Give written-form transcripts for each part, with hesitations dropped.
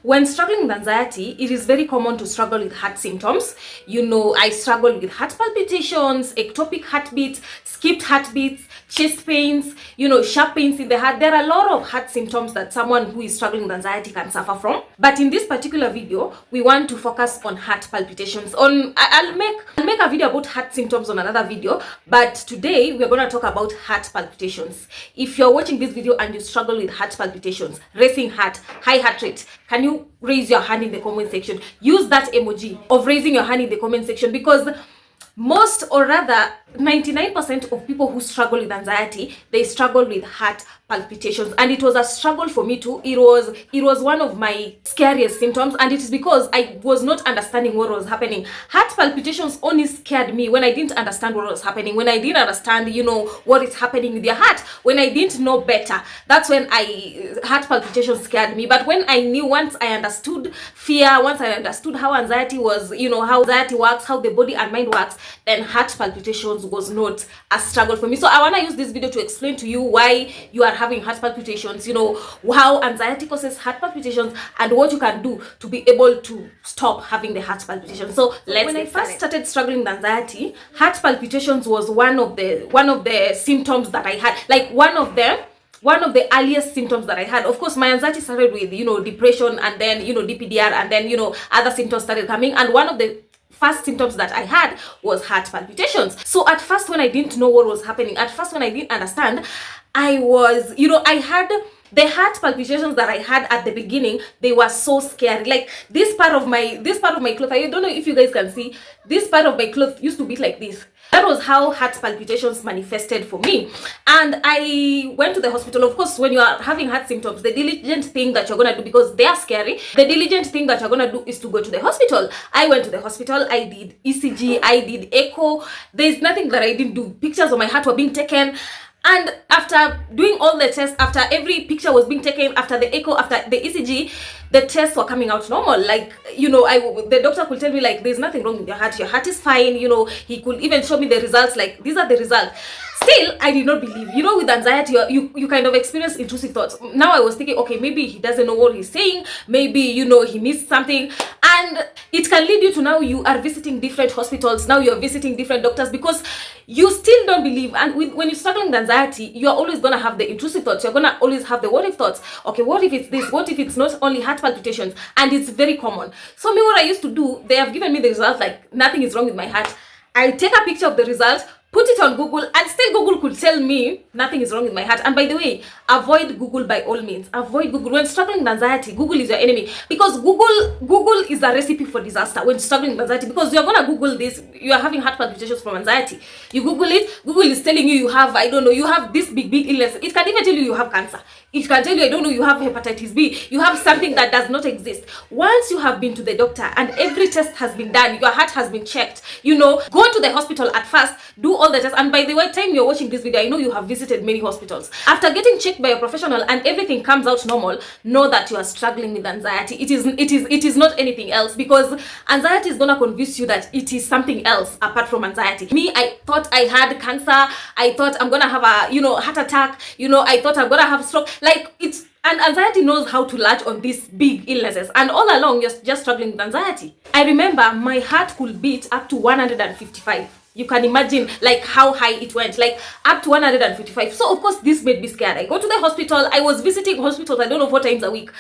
When struggling with anxiety, it is very common to struggle with heart symptoms. I struggle with heart palpitations, ectopic heartbeats, skipped heartbeats, chest pains, sharp pains in the heart. There are a lot of heart symptoms that someone who is struggling with anxiety can suffer from. But in this particular video, we want to focus on heart palpitations. I'll make a video about heart symptoms on another video, but today we're going to talk about heart palpitations. If you're watching this video and you struggle with heart palpitations, racing heart, high heart rate, can you raise your hand in the comment section? Use that emoji of raising your hand in the comment section, because most, or rather 99% of people who struggle with anxiety, they struggle with heart palpitations, and it was a struggle for me too. It was one of my scariest symptoms, and it is because I was not understanding what was happening. Heart palpitations only scared me when I didn't understand what was happening, when I didn't understand what is happening with your heart, when I didn't know better. That's when heart palpitations scared me. But when I knew, once I understood fear, once I understood how anxiety was, how anxiety works, how the body and mind works, then heart palpitations was not a struggle for me. So I want to use this video to explain to you why you are having heart palpitations, how anxiety causes heart palpitations, and what you can do to be able to stop having the heart palpitations. So when I first started struggling with anxiety, heart palpitations was one of the symptoms that I had, like one of the earliest symptoms that I had. Of course, my anxiety started with depression, and then DPDR, and then other symptoms started coming, and one of the first symptoms that I had was heart palpitations. So at first, when I didn't know what was happening, at first when I didn't understand, I had the heart palpitations that I had at the beginning. They were so scary. Like this part of my cloth, I don't know if you guys can see, this part of my cloth used to beat like this. That was how heart palpitations manifested for me. And I went to the hospital. Of course, when you are having heart symptoms, the diligent thing that you're going to do, because they are scary, the diligent thing that you're going to do is to go to the hospital. I went to the hospital. I did ECG. I did echo. There's nothing that I didn't do. Pictures of my heart were being taken. And after doing all the tests, after every picture was being taken, after the echo, after the ECG, the tests were coming out normal. Like, the doctor could tell me, like, there's nothing wrong with your heart is fine. He could even show me the results, like, these are the results. Still, I did not believe. With anxiety, you kind of experience intrusive thoughts. Now I was thinking, okay, maybe he doesn't know what he's saying. Maybe, he missed something. And it can lead you to now you are visiting different hospitals. Now you're visiting different doctors because you still don't believe. And when you're struggling with anxiety, you're always going to have the intrusive thoughts. You're going to always have the what if thoughts. Okay, what if it's this? What if it's not only heart palpitations? And it's very common. So me, what I used to do, they have given me the results, like nothing is wrong with my heart. I take a picture of the results, put it on Google, and still Google could tell me nothing is wrong with my heart. And by the way, avoid Google by all means. Avoid Google. When struggling with anxiety, Google is your enemy, because Google is a recipe for disaster when struggling with anxiety, because you're gonna Google this, you are having heart palpitations from anxiety. You Google it, Google is telling you have, you have this big illness. It can even tell you have cancer. It can tell you, you have hepatitis B. You have something that does not exist. Once you have been to the doctor and every test has been done, your heart has been checked, go to the hospital at first, do all the tests. And by the way, time you're watching this video, I know you have visited many hospitals. After getting checked by a professional and everything comes out normal, know that you are struggling with anxiety. It is not anything else, because anxiety is gonna convince you that it is something else apart from anxiety. Me, I thought I had cancer. I thought I'm gonna have a heart attack. I thought I'm gonna have stroke. And anxiety knows how to latch on these big illnesses, and all along you're just struggling with anxiety. I remember my heart could beat up to 155. You can imagine like how high it went, like up to 155. So of course this made me scared. I go to the hospital. I was visiting hospitals, I don't know 4 times a week.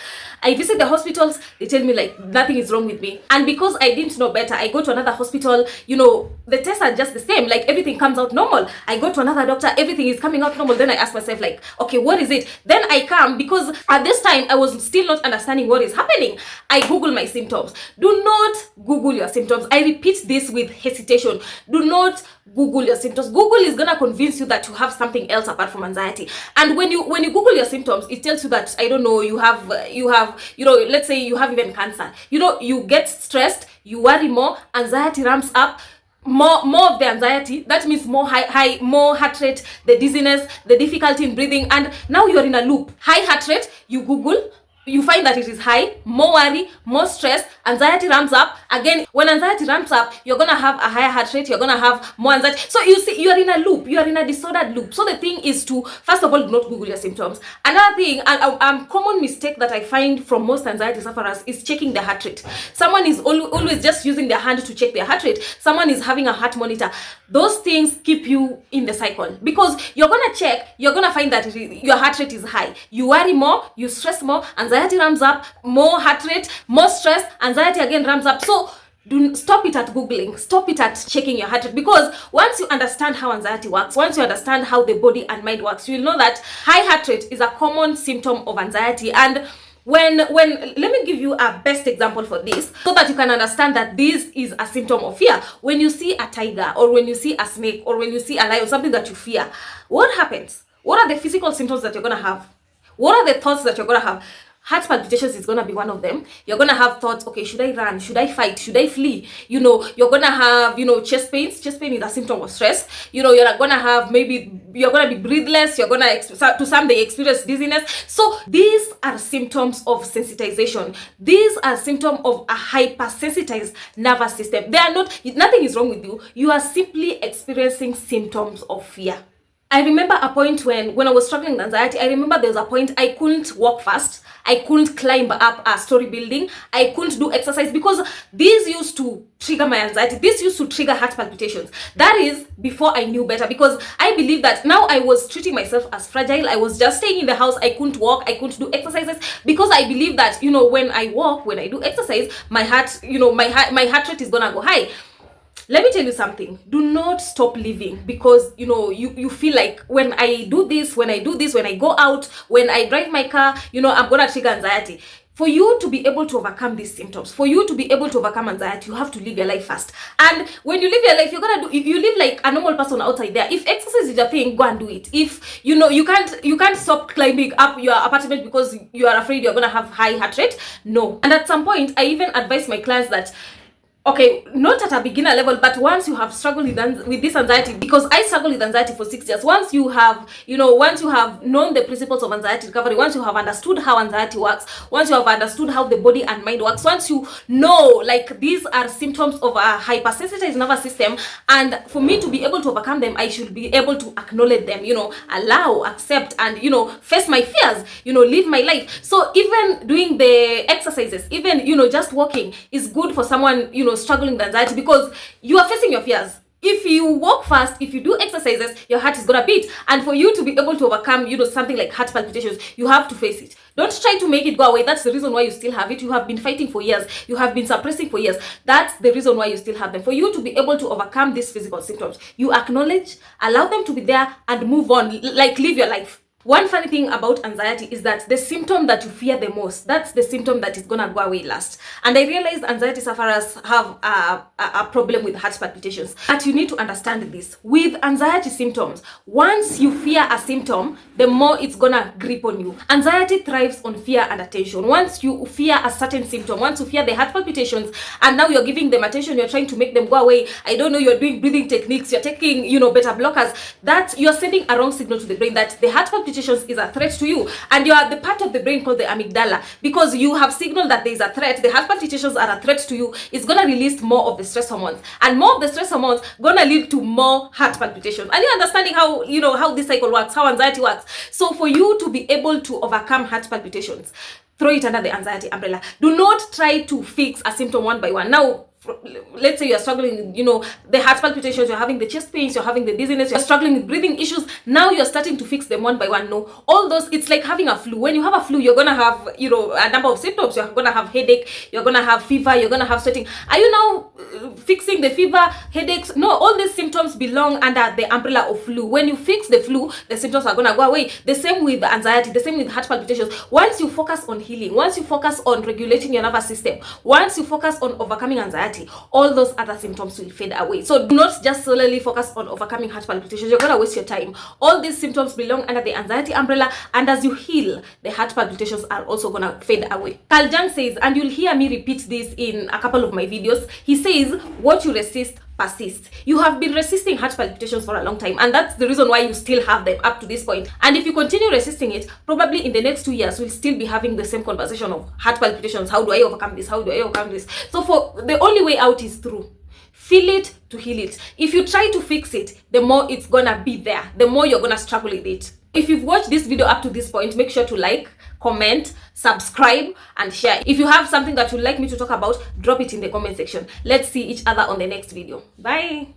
I visit the hospitals, they tell me like nothing is wrong with me. And because I didn't know better, I go to another hospital, the tests are just the same, like everything comes out normal. I go to another doctor, everything is coming out normal. Then I ask myself like, okay, what is it? Then I come, because at this time I was still not understanding what is happening. I Google my symptoms. Do not Google your symptoms. I repeat this with hesitation. Do not Google your symptoms. Google is gonna convince you that you have something else apart from anxiety. And when you Google your symptoms, it tells you that you have let's say you have even cancer. You get stressed, you worry more, anxiety ramps up. More of the anxiety, that means more more heart rate, the dizziness, the difficulty in breathing, and now you're in a loop. High heart rate, you Google, you find that it is high, more worry, more stress, anxiety ramps up. Again, when anxiety ramps up, you're gonna have a higher heart rate, you're gonna have more anxiety. So you see, you are in a loop, you are in a disordered loop. So the thing is to, first of all, do not Google your symptoms. Another thing, a common mistake that I find from most anxiety sufferers is checking their heart rate. Someone is always just using their hand to check their heart rate. Someone is having a heart monitor. Those things keep you in the cycle, because you're gonna check, you're gonna find that your heart rate is high. You worry more, you stress more, anxiety ramps up, more heart rate, more stress, anxiety again ramps up. So stop it at Googling, stop it at checking your heart rate, because once you understand how anxiety works, once you understand how the body and mind works, you'll know that high heart rate is a common symptom of anxiety. And when let me give you a best example for this, so that you can understand that this is a symptom of fear. When you see a tiger, or when you see a snake, or when you see a lion, something that you fear, what happens? What are the physical symptoms that you're gonna have? What are the thoughts that you're gonna have? Heart palpitations is gonna be one of them. You're gonna have thoughts, okay, should I run? Should I fight? Should I flee? You know, you're gonna have, chest pains. Chest pain is a symptom of stress. You're gonna have, maybe you're gonna be breathless. You're gonna, to some, they experience dizziness. So these are symptoms of sensitization. These are symptoms of a hypersensitized nervous system. They are not, nothing is wrong with you. You are simply experiencing symptoms of fear. I remember a point when I was struggling with anxiety. I remember there was a point I couldn't walk fast. I couldn't climb up a story building. I couldn't do exercise, because these used to trigger my anxiety. This used to trigger heart palpitations. That is before I knew better, because I believe that now I was treating myself as fragile. I was just staying in the house. I couldn't walk. I couldn't do exercises, because I believe that, when I walk, when I do exercise, my heart, my heart rate is gonna go high. Let me tell you something. Do not stop living because you feel like when I do this, when I go out, when I drive my car, I'm gonna trigger anxiety. For you to be able to overcome these symptoms, for you to be able to overcome anxiety, you have to live your life first. And when you live your life, you live like a normal person outside there. If exercise is your thing, go and do it. If you can't stop climbing up your apartment because you are afraid you're gonna have high heart rate. No. And at some point, I even advise my clients that, okay, not at a beginner level, but once you have struggled with this anxiety, because I struggled with anxiety for 6 years. Once you have known the principles of anxiety recovery, once you have understood how anxiety works, once you have understood how the body and mind works, once you know, like, these are symptoms of a hypersensitized nervous system, and for me to be able to overcome them, I should be able to acknowledge them, allow, accept, and, face my fears, live my life. So even doing the exercises, even, just walking is good for someone, struggling with anxiety, because you are facing your fears. If you walk fast, if you do exercises, your heart is gonna beat. And for you to be able to overcome, something like heart palpitations, you have to face it. Don't try to make it go away. That's the reason why you still have it. You have been fighting for years. You have been suppressing for years. That's the reason why you still have them. For you to be able to overcome these physical symptoms, you acknowledge, allow them to be there, and move on. Like, live your life. One funny thing about anxiety is that the symptom that you fear the most, that's the symptom that is gonna go away last. And I realized anxiety sufferers have a problem with heart palpitations. But you need to understand this. With anxiety symptoms, once you fear a symptom, the more it's gonna grip on you. Anxiety thrives on fear and attention. Once you fear a certain symptom, once you fear the heart palpitations, and now you're giving them attention, you're trying to make them go away, I don't know, you're doing breathing techniques, you're taking, beta blockers, that you're sending a wrong signal to the brain that the heart palpitations is a threat to you, and you are the part of the brain called the amygdala, because you have signaled that there is a threat. The heart palpitations are a threat to you. It's gonna release more of the stress hormones, and more of the stress hormones gonna lead to more heart palpitations. Are you understanding how how this cycle works, how anxiety works? So for you to be able to overcome heart palpitations, throw it under the anxiety umbrella. Do not try to fix a symptom one by one. Now, let's say you're struggling with, the heart palpitations, you're having the chest pains, you're having the dizziness, you're struggling with breathing issues. Now you're starting to fix them one by one. No, all those, it's like having a flu. When you have a flu, you're gonna have, a number of symptoms. You're gonna have headache, you're gonna have fever, you're gonna have sweating. Are you now fixing the fever, headaches? No, all these symptoms belong under the umbrella of flu. When you fix the flu, the symptoms are gonna go away. The same with anxiety, the same with heart palpitations. Once you focus on healing, once you focus on regulating your nervous system, once you focus on overcoming anxiety, all those other symptoms will fade away. So do not just solely focus on overcoming heart palpitations. You're gonna waste your time. All these symptoms belong under the anxiety umbrella, and as you heal, the heart palpitations are also gonna fade away. Carl Jung says, and you'll hear me repeat this in a couple of my videos, he says, what you resist persist. You have been resisting heart palpitations for a long time, and that's the reason why you still have them up to this point. And if you continue resisting it, probably in the next 2 years we'll still be having the same conversation of heart palpitations. How do I overcome this? How do I overcome this? So for the only way out is through. Feel it to heal it. If you try to fix it, the more it's gonna be there, the more you're gonna struggle with it. If you've watched this video up to this point, make sure to like, comment, subscribe, and share. If you have something that you'd like me to talk about, drop it in the comment section. Let's see each other on the next video. Bye.